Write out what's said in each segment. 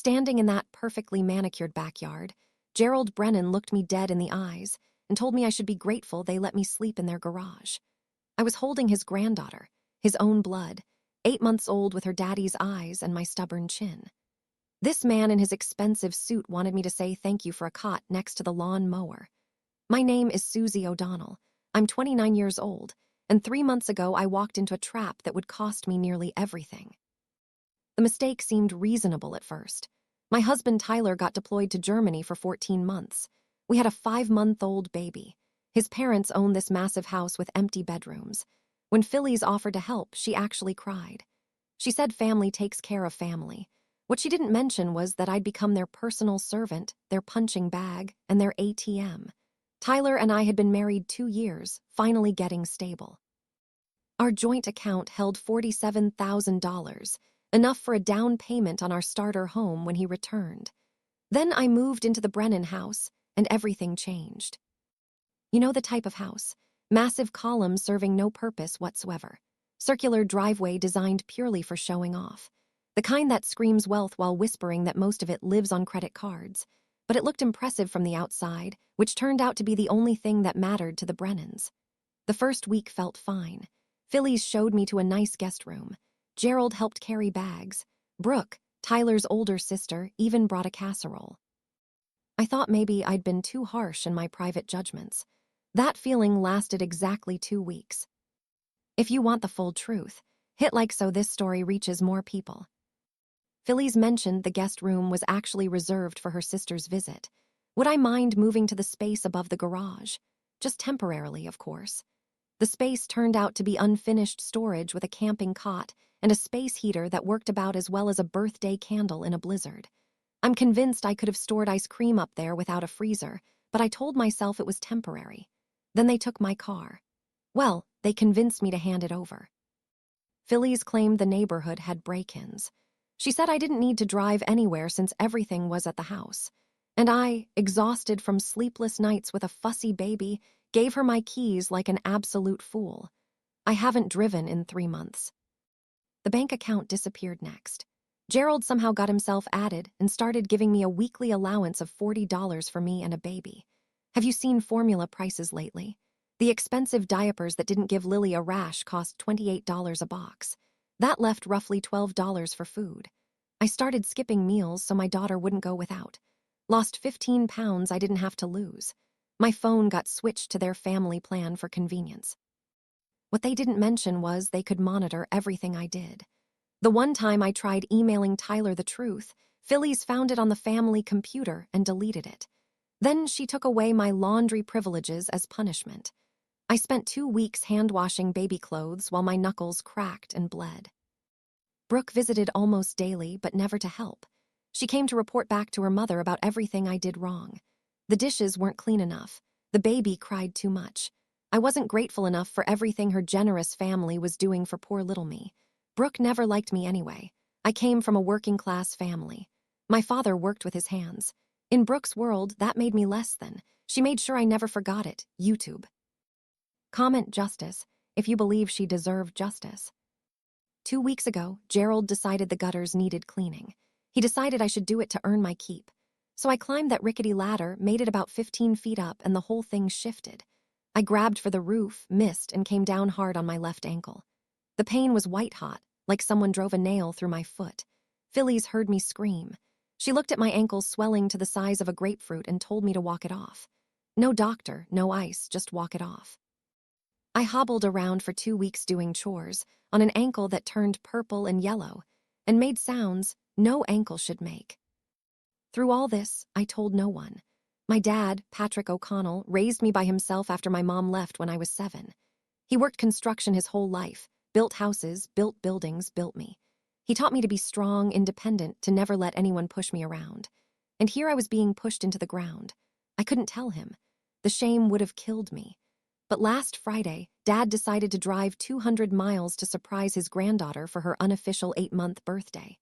Standing in that perfectly manicured backyard, Gerald Brennan looked me dead in the eyes and told me I should be grateful they let me sleep in their garage. I was holding his granddaughter, his own blood, 8 months old with her daddy's eyes and my stubborn chin. This man in his expensive suit wanted me to say thank you for a cot next to the lawn mower. My name is Susie O'Donnell. I'm 29 years old, and 3 months ago I walked into a trap that would cost me nearly everything. The mistake seemed reasonable at first. My husband Tyler got deployed to Germany for 14 months. We had a 5-month-old baby. His parents owned this massive house with empty bedrooms. When Phyllis offered to help, she actually cried. She said family takes care of family. What she didn't mention was that I'd become their personal servant, their punching bag, and their ATM. Tyler and I had been married 2 years, finally getting stable. Our joint account held $47,000, enough for a down payment on our starter home when he returned. Then I moved into the Brennan house, and everything changed. You know the type of house. Massive columns serving no purpose whatsoever. Circular driveway designed purely for showing off. The kind that screams wealth while whispering that most of it lives on credit cards. But it looked impressive from the outside, which turned out to be the only thing that mattered to the Brennans. The first week felt fine. Phyllis showed me to a nice guest room. Gerald helped carry bags. Brooke, Tyler's older sister, even brought a casserole. I thought maybe I'd been too harsh in my private judgments. That feeling lasted exactly 2 weeks. If you want the full truth, hit like so this story reaches more people. Phyllis mentioned the guest room was actually reserved for her sister's visit. Would I mind moving to the space above the garage? Just temporarily, of course. The space turned out to be unfinished storage with a camping cot and a space heater that worked about as well as a birthday candle in a blizzard. I'm convinced I could have stored ice cream up there without a freezer, but I told myself it was temporary. Then they took my car. Well, they convinced me to hand it over. Phyllis claimed the neighborhood had break-ins. She said I didn't need to drive anywhere since everything was at the house. And I, exhausted from sleepless nights with a fussy baby, gave her my keys like an absolute fool. I haven't driven in 3 months. The bank account disappeared next. Gerald somehow got himself added and started giving me a weekly allowance of $40 for me and a baby. Have you seen formula prices lately? The expensive diapers that didn't give Lily a rash cost $28 a box. That left roughly $12 for food. I started skipping meals so my daughter wouldn't go without. Lost 15 pounds I didn't have to lose. My phone got switched to their family plan for convenience. What they didn't mention was they could monitor everything I did. The one time I tried emailing Tyler the truth, Phyllis found it on the family computer and deleted it. Then she took away my laundry privileges as punishment. I spent 2 weeks hand-washing baby clothes while my knuckles cracked and bled. Brooke visited almost daily, but never to help. She came to report back to her mother about everything I did wrong. The dishes weren't clean enough. The baby cried too much. I wasn't grateful enough for everything her generous family was doing for poor little me. Brooke never liked me anyway. I came from a working-class family. My father worked with his hands. In Brooke's world, that made me less than. She made sure I never forgot it. YouTube. Comment justice if you believe she deserved justice. 2 weeks ago, Gerald decided the gutters needed cleaning. He decided I should do it to earn my keep. So I climbed that rickety ladder, made it about 15 feet up, and the whole thing shifted. I grabbed for the roof, missed, and came down hard on my left ankle. The pain was white-hot, like someone drove a nail through my foot. Phyllis heard me scream. She looked at my ankle swelling to the size of a grapefruit and told me to walk it off. No doctor, no ice, just walk it off. I hobbled around for 2 weeks doing chores on an ankle that turned purple and yellow and made sounds no ankle should make. Through all this, I told no one. My dad, Patrick O'Connell, raised me by himself after my mom left when I was 7. He worked construction his whole life, built houses, built buildings, built me. He taught me to be strong, independent, to never let anyone push me around. And here I was being pushed into the ground. I couldn't tell him. The shame would have killed me. But last Friday, Dad decided to drive 200 miles to surprise his granddaughter for her unofficial 8-month birthday.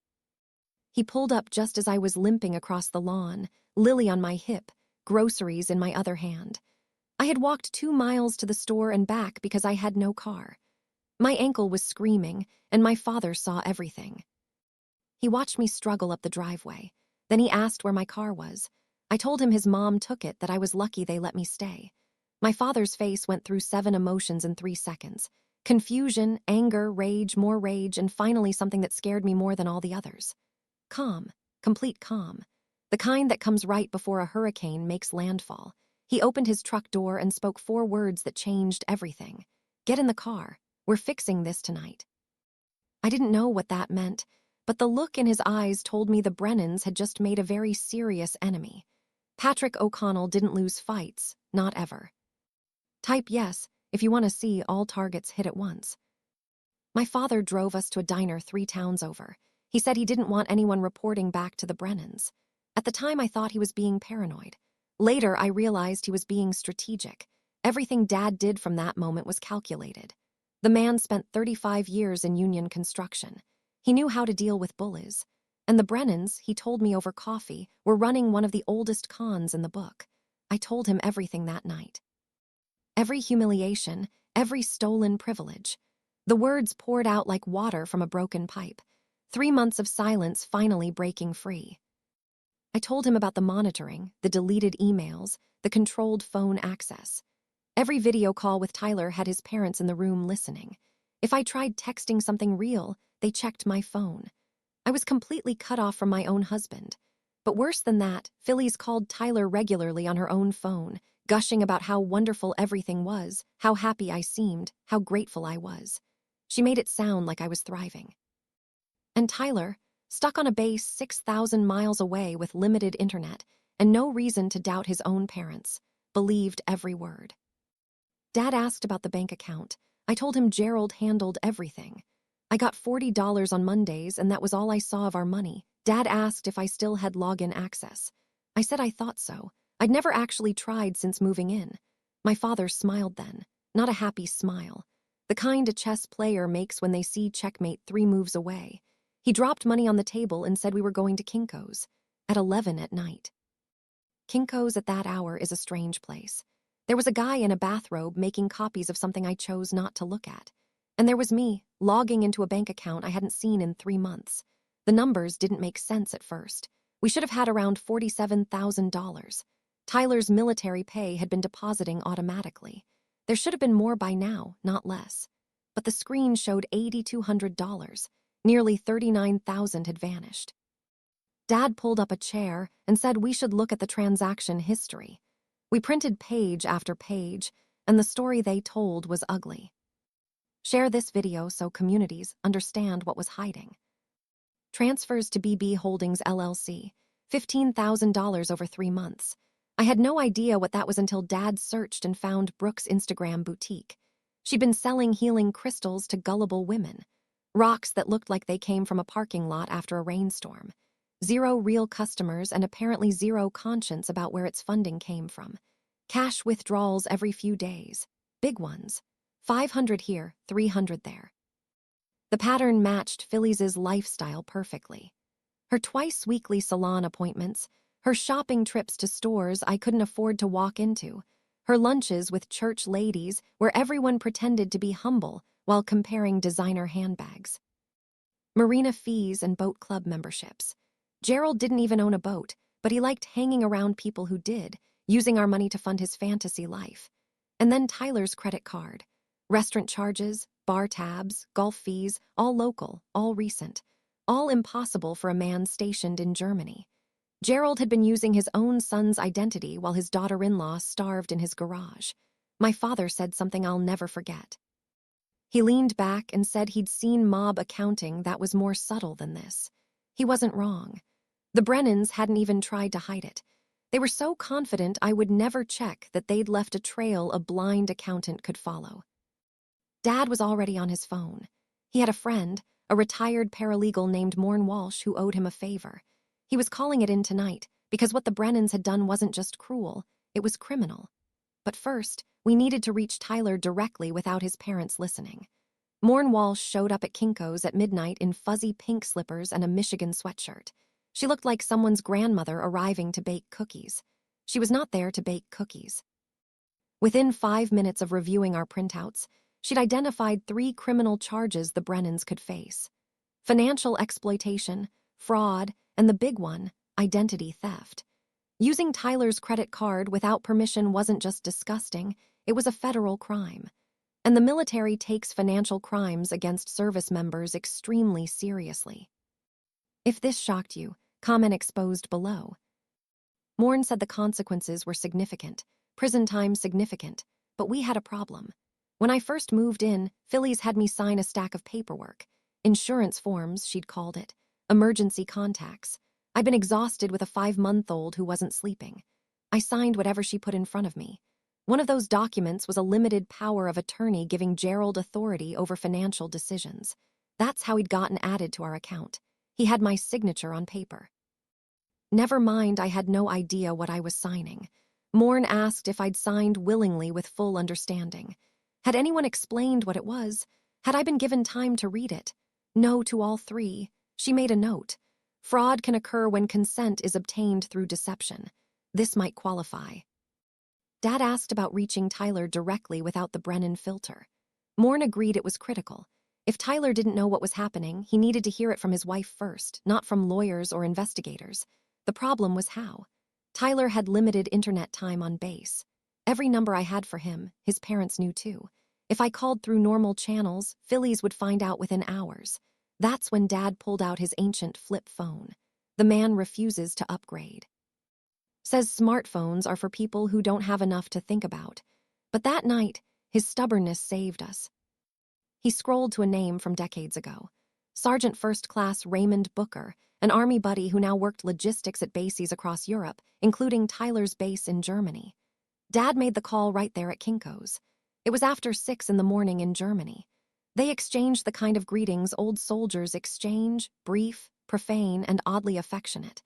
He pulled up just as I was limping across the lawn, Lily on my hip, groceries in my other hand. I had walked 2 miles to the store and back because I had no car. My ankle was screaming, and my father saw everything. He watched me struggle up the driveway. Then he asked where my car was. I told him his mom took it, that I was lucky they let me stay. My father's face went through 7 emotions in 3 seconds. Confusion, anger, rage, more rage, and finally something that scared me more than all the others. Calm. Complete calm. The kind that comes right before a hurricane makes landfall. He opened his truck door and spoke 4 words that changed everything. Get in the car. We're fixing this tonight. I didn't know what that meant, but the look in his eyes told me the Brennans had just made a very serious enemy. Patrick O'Connell didn't lose fights, not ever. Type yes if you want to see all targets hit at once. My father drove us to a diner 3 towns over. He said he didn't want anyone reporting back to the Brennans. At the time, I thought he was being paranoid. Later, I realized he was being strategic. Everything Dad did from that moment was calculated. The man spent 35 years in union construction. He knew how to deal with bullies. And the Brennans, he told me over coffee, were running one of the oldest cons in the book. I told him everything that night. Every humiliation, every stolen privilege. The words poured out like water from a broken pipe. 3 months of silence finally breaking free. I told him about the monitoring, the deleted emails, the controlled phone access. Every video call with Tyler had his parents in the room listening. If I tried texting something real, they checked my phone. I was completely cut off from my own husband. But worse than that, Phyllis called Tyler regularly on her own phone, gushing about how wonderful everything was, how happy I seemed, how grateful I was. She made it sound like I was thriving. And Tyler, stuck on a base 6,000 miles away with limited internet and no reason to doubt his own parents, believed every word. Dad asked about the bank account. I told him Gerald handled everything. I got $40 on Mondays, and that was all I saw of our money. Dad asked if I still had login access. I said I thought so. I'd never actually tried since moving in. My father smiled then, not a happy smile. The kind a chess player makes when they see checkmate 3 moves away. He dropped money on the table and said we were going to Kinko's at 11 at night. Kinko's at that hour is a strange place. There was a guy in a bathrobe making copies of something I chose not to look at. And there was me, logging into a bank account I hadn't seen in 3 months. The numbers didn't make sense at first. We should have had around $47,000. Tyler's military pay had been depositing automatically. There should have been more by now, not less. But the screen showed $8,200. Nearly $39,000 had vanished. Dad pulled up a chair and said we should look at the transaction history. We printed page after page, and the story they told was ugly. Share this video so communities understand what was hiding. Transfers to BB Holdings LLC, $15,000 over 3 months. I had no idea what that was until Dad searched and found Brooke's Instagram boutique. She'd been selling healing crystals to gullible women. Rocks that looked like they came from a parking lot after a rainstorm. 0 real customers and apparently 0 conscience about where its funding came from. Cash withdrawals every few days. Big ones. 500 here, 300 there. The pattern matched Phyllis's lifestyle perfectly. Her twice-weekly salon appointments, her shopping trips to stores I couldn't afford to walk into, her lunches with church ladies where everyone pretended to be humble while comparing designer handbags. Marina fees and boat club memberships. Gerald didn't even own a boat, but he liked hanging around people who did, using our money to fund his fantasy life. And then Tyler's credit card. Restaurant charges, bar tabs, golf fees, all local, all recent. All impossible for a man stationed in Germany. Gerald had been using his own son's identity while his daughter-in-law starved in his garage. My father said something I'll never forget. He leaned back and said he'd seen mob accounting that was more subtle than this. He wasn't wrong. The Brennans hadn't even tried to hide it. They were so confident I would never check that they'd left a trail a blind accountant could follow. Dad was already on his phone. He had a friend, a retired paralegal named Morn Walsh, who owed him a favor. He was calling it in tonight because what the Brennans had done wasn't just cruel, it was criminal. But first, we needed to reach Tyler directly without his parents listening. Morn Walsh showed up at Kinko's at midnight in fuzzy pink slippers and a Michigan sweatshirt. She looked like someone's grandmother arriving to bake cookies. She was not there to bake cookies. Within 5 minutes of reviewing our printouts, she'd identified 3 criminal charges the Brennans could face. Financial exploitation, fraud, and the big one, identity theft. Using Tyler's credit card without permission wasn't just disgusting, it was a federal crime. And the military takes financial crimes against service members extremely seriously. If this shocked you, comment exposed below. Morn said the consequences were significant, prison time significant, but we had a problem. When I first moved in, Phillies had me sign a stack of paperwork. Insurance forms, she'd called it. Emergency contacts. I'd been exhausted with a 5-month-old who wasn't sleeping. I signed whatever she put in front of me. One of those documents was a limited power of attorney giving Gerald authority over financial decisions. That's how he'd gotten added to our account. He had my signature on paper. Never mind, I had no idea what I was signing. Morn asked if I'd signed willingly with full understanding. Had anyone explained what it was? Had I been given time to read it? No to all three. She made a note. Fraud can occur when consent is obtained through deception. This might qualify. Dad asked about reaching Tyler directly without the Brennan filter. Morn agreed it was critical. If Tyler didn't know what was happening, he needed to hear it from his wife first, not from lawyers or investigators. The problem was how. Tyler had limited internet time on base. Every number I had for him, his parents knew too. If I called through normal channels, Phillies would find out within hours. That's when Dad pulled out his ancient flip phone. The man refuses to upgrade. Says smartphones are for people who don't have enough to think about. But that night, his stubbornness saved us. He scrolled to a name from decades ago. Sergeant First Class Raymond Booker, an Army buddy who now worked logistics at bases across Europe, including Tyler's base in Germany. Dad made the call right there at Kinko's. It was after 6 in the morning in Germany. They exchanged the kind of greetings old soldiers exchange, brief, profane, and oddly affectionate.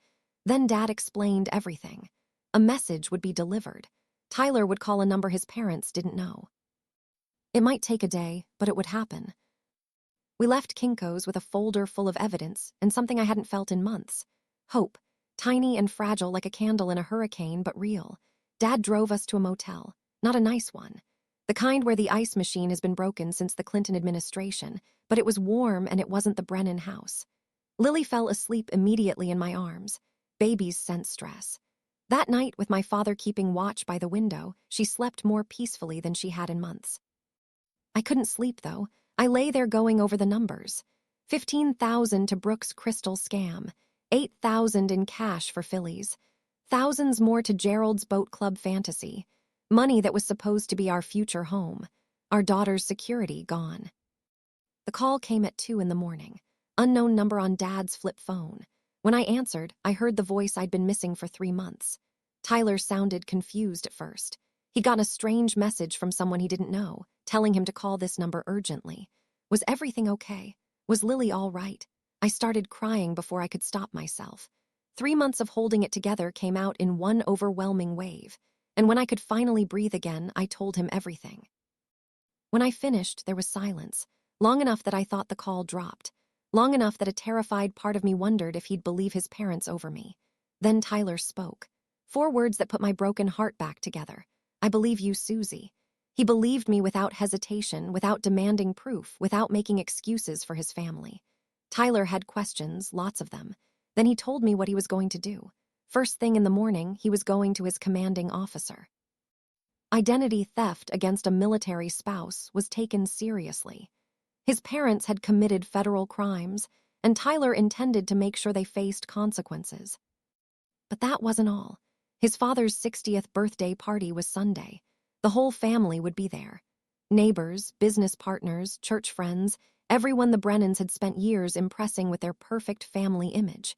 Then Dad explained everything. A message would be delivered. Tyler would call a number his parents didn't know. It might take a day, but it would happen. We left Kinko's with a folder full of evidence and something I hadn't felt in months. Hope, tiny and fragile like a candle in a hurricane, but real. Dad drove us to a motel, not a nice one. The kind where the ice machine has been broken since the Clinton administration, but it was warm and it wasn't the Brennan house. Lily fell asleep immediately in my arms. Babies sense stress. That night, with my father keeping watch by the window, she slept more peacefully than she had in months. I couldn't sleep, though. I lay there going over the numbers. 15,000 to Brooks' crystal scam, 8,000 in cash for Phillies, thousands more to Gerald's boat club fantasy, money that was supposed to be our future home, our daughter's security gone. The call came at 2 in the morning, unknown number on Dad's flip phone. When I answered, I heard the voice I'd been missing for 3 months. Tyler sounded confused at first. He'd gotten a strange message from someone he didn't know, telling him to call this number urgently. Was everything okay? Was Lily all right? I started crying before I could stop myself. 3 months of holding it together came out in one overwhelming wave, and when I could finally breathe again, I told him everything. When I finished, there was silence, long enough that I thought the call dropped, long enough that a terrified part of me wondered if he'd believe his parents over me. Then Tyler spoke. 4 words that put my broken heart back together. I believe you, Susie. He believed me without hesitation, without demanding proof, without making excuses for his family. Tyler had questions, lots of them. Then he told me what he was going to do. First thing in the morning, he was going to his commanding officer. Identity theft against a military spouse was taken seriously. His parents had committed federal crimes, and Tyler intended to make sure they faced consequences. But that wasn't all. His father's 60th birthday party was Sunday. The whole family would be there. Neighbors, business partners, church friends, everyone the Brennans had spent years impressing with their perfect family image.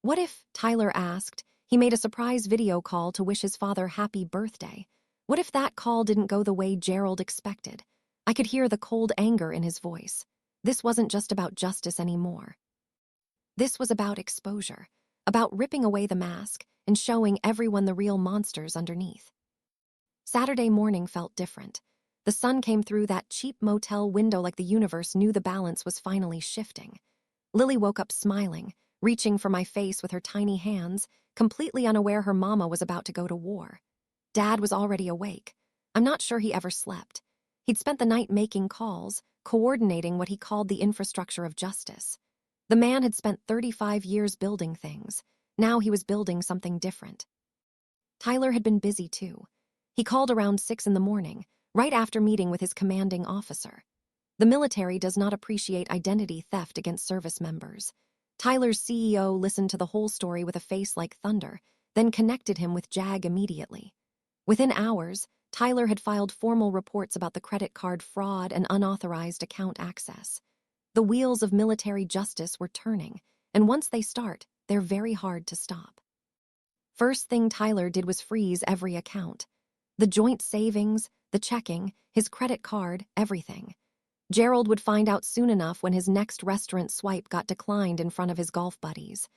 What if, Tyler asked, he made a surprise video call to wish his father happy birthday? What if that call didn't go the way Gerald expected? I could hear the cold anger in his voice. This wasn't just about justice anymore. This was about exposure, about ripping away the mask and showing everyone the real monsters underneath. Saturday morning felt different. The sun came through that cheap motel window like the universe knew the balance was finally shifting. Lily woke up smiling, reaching for my face with her tiny hands, completely unaware her mama was about to go to war. Dad was already awake. I'm not sure he ever slept. He'd spent the night making calls, coordinating what he called the infrastructure of justice. The man had spent 35 years building things. Now he was building something different. Tyler had been busy too. He called around 6 in the morning, right after meeting with his commanding officer. The military does not appreciate identity theft against service members. Tyler's CEO listened to the whole story with a face like thunder, then connected him with JAG immediately. Within hours, Tyler had filed formal reports about the credit card fraud and unauthorized account access. The wheels of military justice were turning, and once they start, they're very hard to stop. First thing Tyler did was freeze every account. The joint savings, the checking, his credit card, everything. Gerald would find out soon enough when his next restaurant swipe got declined in front of his golf buddies.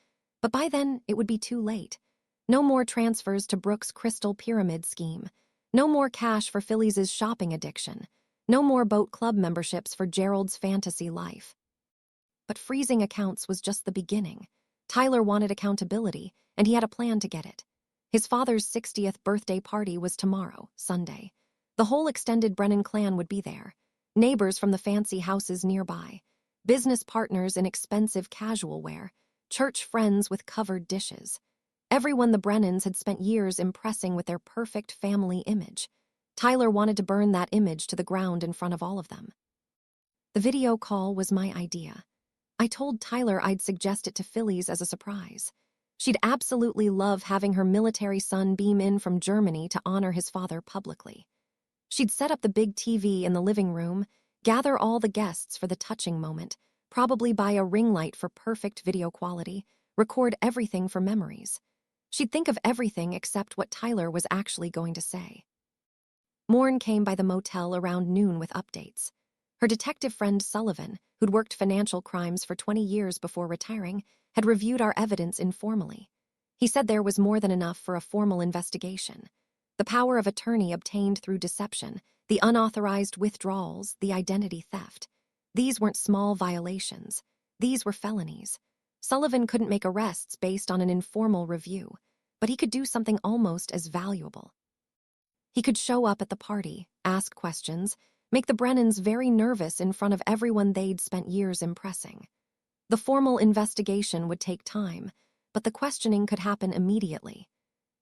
But by then, it would be too late. No more transfers to Brooke's Crystal Pyramid scheme. No more cash for Phillies' shopping addiction. No more boat club memberships for Gerald's fantasy life. But freezing accounts was just the beginning. Tyler wanted accountability, and he had a plan to get it. His father's 60th birthday party was tomorrow, Sunday. The whole extended Brennan clan would be there. Neighbors from the fancy houses nearby. Business partners in expensive casual wear. Church friends with covered dishes. Everyone the Brennans had spent years impressing with their perfect family image. Tyler wanted to burn that image to the ground in front of all of them. The video call was my idea. I told Tyler I'd suggest it to Phillies as a surprise. She'd absolutely love having her military son beam in from Germany to honor his father publicly. She'd set up the big TV in the living room, gather all the guests for the touching moment, probably buy a ring light for perfect video quality, record everything for memories. She'd think of everything except what Tyler was actually going to say. Morn came by the motel around noon with updates. Her detective friend Sullivan, who'd worked financial crimes for 20 years before retiring, had reviewed our evidence informally. He said there was more than enough for a formal investigation. The power of attorney obtained through deception, the unauthorized withdrawals, the identity theft. These weren't small violations. These were felonies. Sullivan couldn't make arrests based on an informal review, but he could do something almost as valuable. He could show up at the party, ask questions, make the Brennans very nervous in front of everyone they'd spent years impressing. The formal investigation would take time, but the questioning could happen immediately.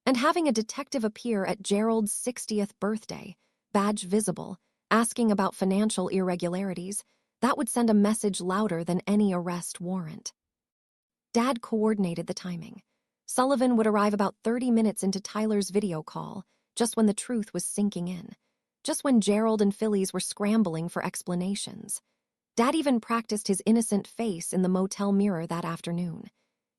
And having a detective appear at Gerald's 60th birthday, badge visible, asking about financial irregularities, that would send a message louder than any arrest warrant. Dad coordinated the timing. Sullivan would arrive about 30 minutes into Tyler's video call, just when the truth was sinking in. Just when Gerald and Phillies were scrambling for explanations. Dad even practiced his innocent face in the motel mirror that afternoon.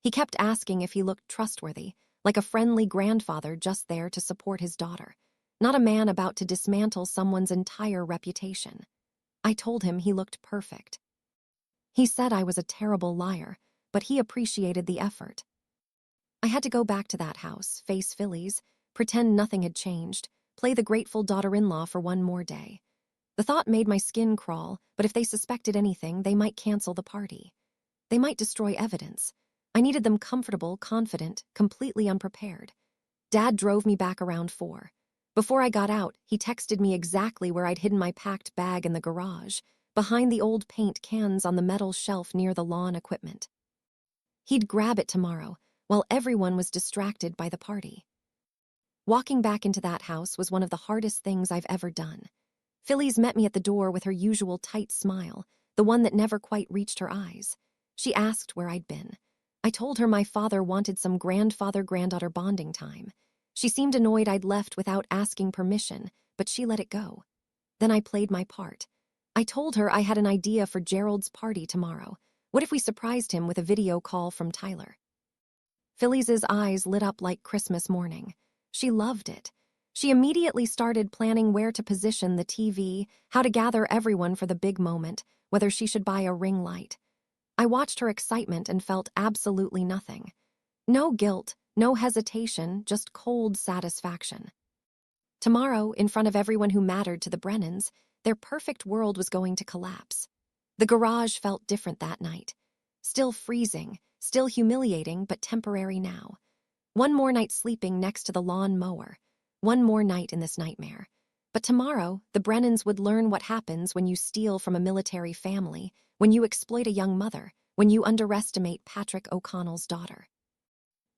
He kept asking if he looked trustworthy, like a friendly grandfather just there to support his daughter, not a man about to dismantle someone's entire reputation. I told him he looked perfect. He said I was a terrible liar, but he appreciated the effort. I had to go back to that house, face Phillies, pretend nothing had changed, play the grateful daughter-in-law for one more day. The thought made my skin crawl, but if they suspected anything, they might cancel the party. They might destroy evidence. I needed them comfortable, confident, completely unprepared. Dad drove me back around 4. Before I got out, he texted me exactly where I'd hidden my packed bag in the garage, behind the old paint cans on the metal shelf near the lawn equipment. He'd grab it tomorrow, while everyone was distracted by the party. Walking back into that house was one of the hardest things I've ever done. Phillies met me at the door with her usual tight smile, the one that never quite reached her eyes. She asked where I'd been. I told her my father wanted some grandfather-granddaughter bonding time. She seemed annoyed I'd left without asking permission, but she let it go. Then I played my part. I told her I had an idea for Gerald's party tomorrow. What if we surprised him with a video call from Tyler? Phillies' eyes lit up like Christmas morning. She loved it. She immediately started planning where to position the TV, how to gather everyone for the big moment, whether she should buy a ring light. I watched her excitement and felt absolutely nothing. No guilt, no hesitation, just cold satisfaction. Tomorrow, in front of everyone who mattered to the Brennans, their perfect world was going to collapse. The garage felt different that night. Still freezing, still humiliating, but temporary now. One more night sleeping next to the lawn mower. One more night in this nightmare. But tomorrow, the Brennans would learn what happens when you steal from a military family, when you exploit a young mother, when you underestimate Patrick O'Connell's daughter.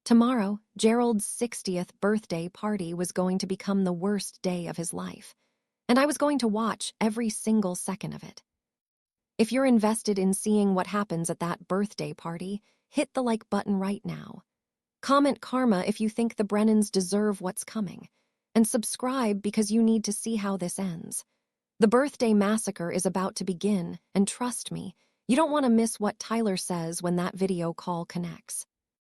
Tomorrow, Gerald's 60th birthday party was going to become the worst day of his life, and I was going to watch every single second of it. If you're invested in seeing what happens at that birthday party, hit the like button right now. Comment karma if you think the Brennans deserve what's coming, and subscribe because you need to see how this ends. The birthday massacre is about to begin, and trust me, you don't want to miss what Tyler says when that video call connects.